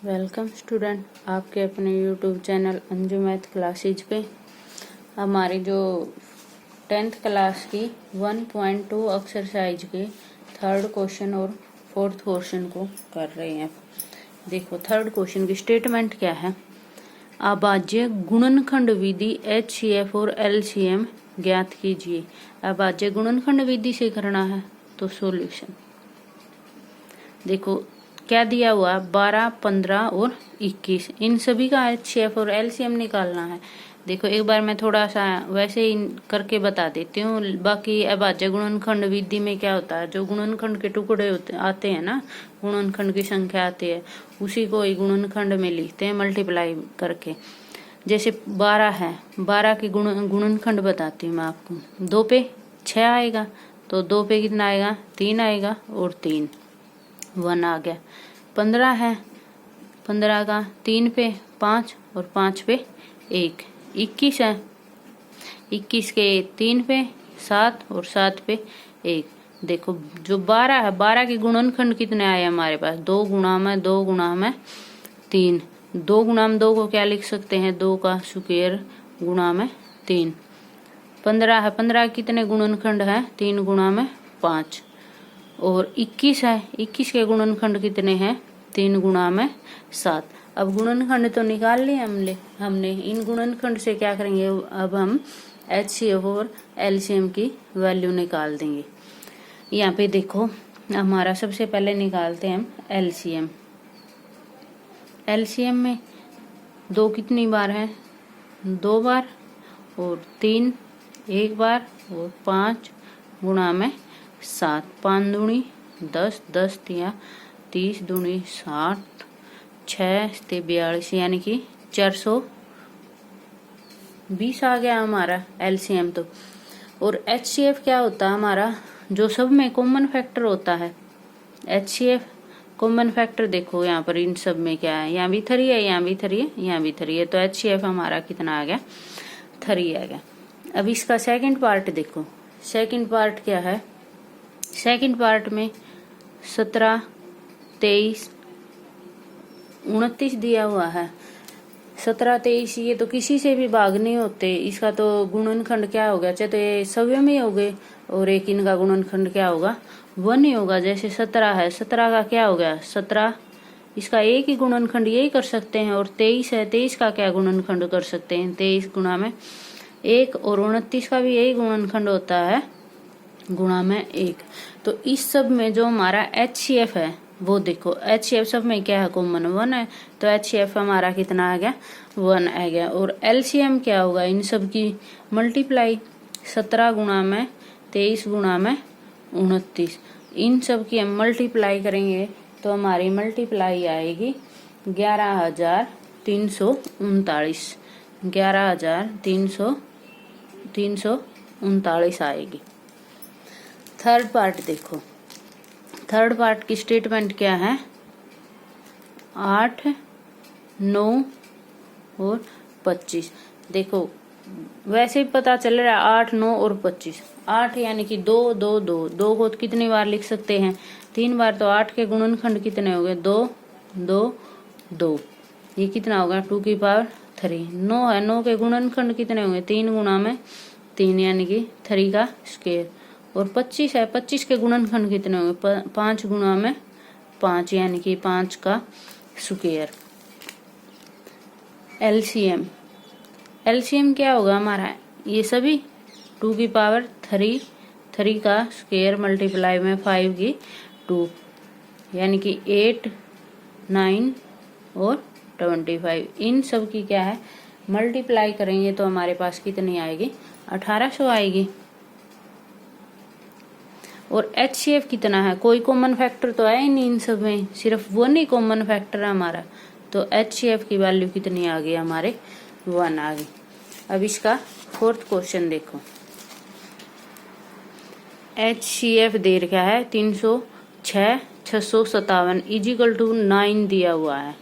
Welcome student, आपके अपने YouTube channel Anju math classes पे हमारी जो 10th क्लास की 1.2 एक्सरसाइज के थर्ड क्वेश्चन और फोर्थ क्वेश्चन को कर रहे हैं। देखो थर्ड क्वेश्चन की स्टेटमेंट क्या है। अभाज्य गुणनखंड विधि HCF और LCM ज्ञात कीजिए। अभाज्य गुणनखंड विधि से करना है तो सॉल्यूशन देखो क्या दिया हुआ 12, 15 और 21, इन सभी का HCF और LCM निकालना है। देखो एक बार मैं थोड़ा सा वैसे ही करके बता देती हूँ। बाकी अभाज्य गुणनखंड विधि में क्या होता है, जो गुणनखंड के टुकड़े आते हैं ना, गुणनखंड की संख्या आती है, उसी को ही गुणनखंड में लिखते हैं मल्टीप्लाई करके। जैसे 12 है, 12 की गुणनखंड बताती हूँ मैं आपको। 2 पे 6 आएगा तो 2 पे कितना आएगा, 3 आएगा और 3 1 आ गया। 15 है, 15 का 3 पे 5 और 5 पे 1। 21 है, 21 के 3 पे 7 और 7 पे 1। देखो जो 12 है, 12 के गुणनखंड कितने आए हमारे पास, 2 गुणा में 2 गुणा में 3। 2 गुणा में 2 को क्या लिख सकते हैं, 2 का स्क्वायर गुणा में 3। 15 है, 15 कितने गुणनखंड है, 3 गुणा में 5। और 21 है, 21 के गुणनखंड कितने हैं, 3 गुणा में 7। अब गुणनखंड तो निकाल लिए हमने। इन गुणनखंड से क्या करेंगे, अब हम HCF और LCM की वैल्यू निकाल देंगे। यहाँ पे देखो हमारा सबसे पहले निकालते हैं हम LCM। LCM में 2 कितनी बार है, 2 बार, और 3 1 बार, और 5 गुणा में 7। 5 दूनी 10, 10 तिया 30 दूनी 60, 6 ते 42, यानी कि 420 आ गया हमारा LCM तो। और HCF क्या होता है हमारा, जो सब में कॉमन फैक्टर होता है। HCF कॉमन फैक्टर देखो यहाँ पर इन सब में क्या है, यहाँ भी 3 है, यहाँ भी 3 है, यहाँ भी 3 है, तो HCF हमारा कितना आ गया, 3 आ गया। अब इसका सेकंड पार्ट देखो। सेकंड पार्ट क्या है, सेकंड पार्ट में 17, 23, 29 दिया हुआ है। 17, 23 ये तो किसी से भी भाग नहीं होते, इसका तो गुणनखंड क्या होगा, चाहे तो ये सव्य में हो गए, और एक इनका गुणनखंड क्या होगा, 1 ही होगा। जैसे 17 है, 17 का क्या हो गया, 17 इसका एक ही गुणनखंड यही कर सकते हैं। और 23 है, 23 का क्या गुणनखंड कर सकते हैं, 23 गुणा में 1, और 29 का भी यही गुणनखंड होता है, गुणा में 1। तो इस सब में जो हमारा HCF है वो देखो, HCF सब में क्या है, कॉमन 1 है, तो HCF हमारा कितना आ गया, 1 आ गया। और LCM क्या होगा, इन सब की मल्टीप्लाई, 17 गुणा में 23 गुणा में 29, इन सब की हम मल्टीप्लाई करेंगे तो हमारी मल्टीप्लाई आएगी 11,339, 11,339 आएगी। थर्ड पार्ट देखो, थर्ड पार्ट की स्टेटमेंट क्या है, 8, 9 और 25। देखो वैसे ही पता चल रहा है 8, 9 और 25। 8 यानी कि 2, 2, 2, 2 को कितनी बार लिख सकते हैं, 3 बार, तो 8 के गुणनखंड कितने हो गए, 2, 2, 2, ये कितना होगा 2 की पावर 3। 9 है, 9 के गुणनखंड कितने होंगे, 3 गुणा में 3, यानी कि 3 का स्क्वायर। और 25 है, 25 के गुणनखंड कितने होंगे, 5 गुणा में 5, यानी कि 5 का स्क्वायर। LCM, LCM क्या होगा हमारा, ये सभी 2 की पावर 3, 3 का स्क्वायर मल्टीप्लाई में 5 की 2, यानी कि 8, 9 और 25। इन सब की क्या है, मल्टीप्लाई करेंगे तो हमारे पास कितनी आएगी, 1800 आएगी। और HCF कितना है, कोई कॉमन फैक्टर तो है ही नहीं इन सब में, सिर्फ 1 ही कॉमन फैक्टर है हमारा, तो HCF की वैल्यू कितनी आ गई हमारे, 1 आ गई। अब इसका फोर्थ क्वेश्चन देखो। HCF दे रखा है 306, 657 इजिकल टू 9 दिया हुआ है,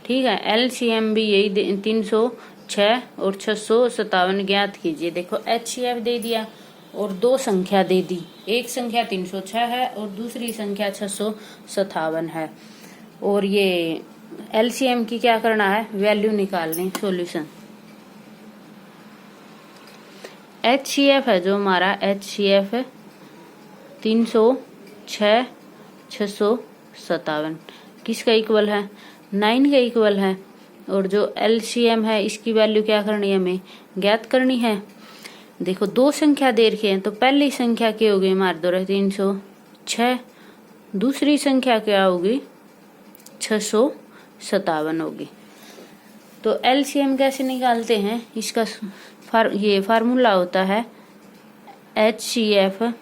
ठीक है। LCM भी यही 306 और 657 ज्ञात कीजिए। देखो HCF दे दिया और 2 संख्या दे दी, एक संख्या 306 है और दूसरी संख्या 657 है। और ये एलसीएम की क्या करना है, वैल्यू निकालनी। सॉल्यूशन HCF है जो हमारा HCF है 306 657 किसका इक्वल है, 9 का इक्वल है। और जो LCM है इसकी वैल्यू क्या करनी है, हमें ज्ञात करनी है। देखो दो संख्या दे रखी है, तो पहली संख्या क्या होगी हमारे द्वारा 306, दूसरी संख्या क्या होगी 657 होगी। तो LCM कैसे निकालते हैं, इसका ये फार्मूला होता है HCF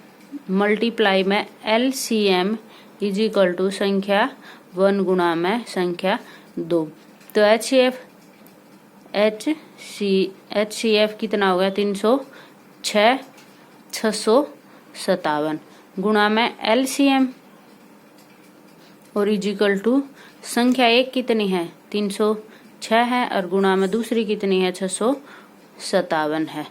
मल्टीप्लाई में LCM इज इक्वल टू संख्या 1 गुणा में संख्या 2। तो HCF कितना हो गया 306 657 गुणा में LCM और इज इक्वल टू संख्या एक कितनी है 306 है और गुणा में दूसरी कितनी है 657 है।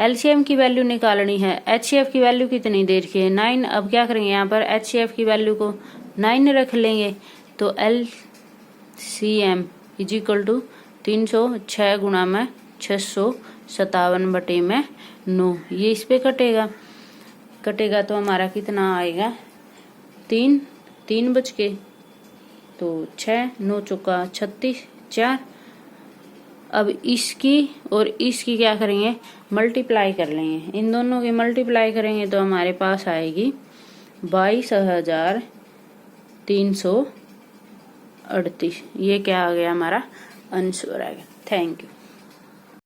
LCM की वैल्यू निकालनी है। HCF की वैल्यू कितनी दे रखी है 9। अब क्या करेंगे यहाँ पर HCF की वैल्यू को 9 रख लेंगे। तो LCM इज इक्वल टू 306 गुणा में 657 बटे में 9। ये इस पे कटेगा तो हमारा कितना आएगा 3 बच के तो 6 9 चौका 36 4। अब इसकी और इसकी क्या करेंगे मल्टीप्लाई कर लेंगे, इन दोनों की मल्टीप्लाई करेंगे तो हमारे पास आएगी 22,338। ये क्या आ गया हमारा आंसर आ गया। Thank you.